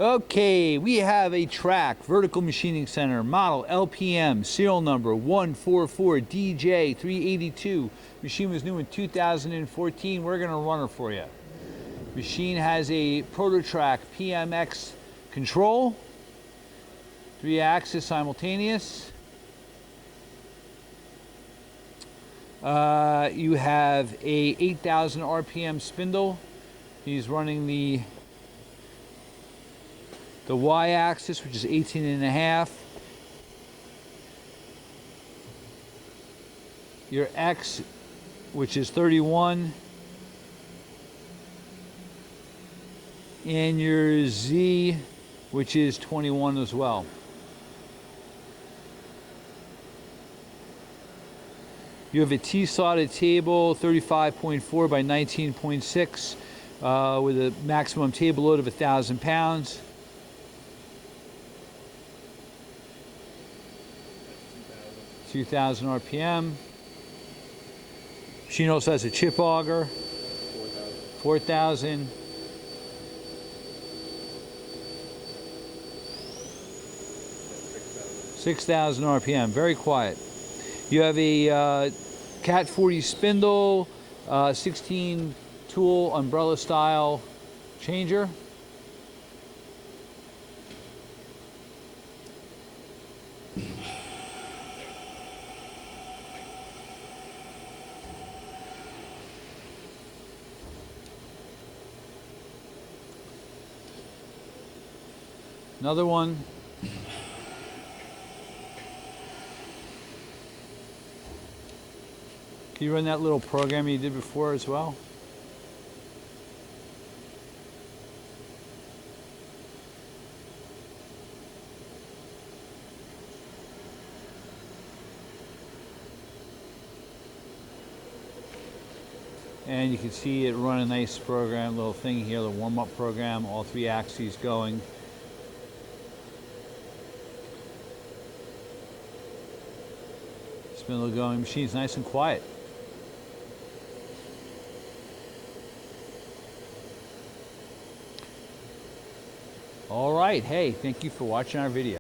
Okay, we have a Trak Vertical Machining Center, model LPM, serial number 144DJ382. Machine was new in 2014. We're going to run her for you. Machine has a PROTOTRAK PMX control, 3-axis simultaneous. You have a 8,000 RPM spindle. He's running the y-axis, which is 18.5. Your X, which is 31. And your Z, which is 21 as well. You have a T-slotted table, 35.4 by 19.6, with a maximum table load of 1,000 pounds. 2,000 RPM. Machine also has a chip auger. 4,000. 6,000 RPM. Very quiet. You have a Cat 40 spindle, 16 tool umbrella style changer. Another one. Can you run that little program you did before as well? And you can see it run a nice program, little thing here, the warm-up program, all 3 axes going. Spindle going, machine's nice and quiet. All right, hey, thank you for watching our video.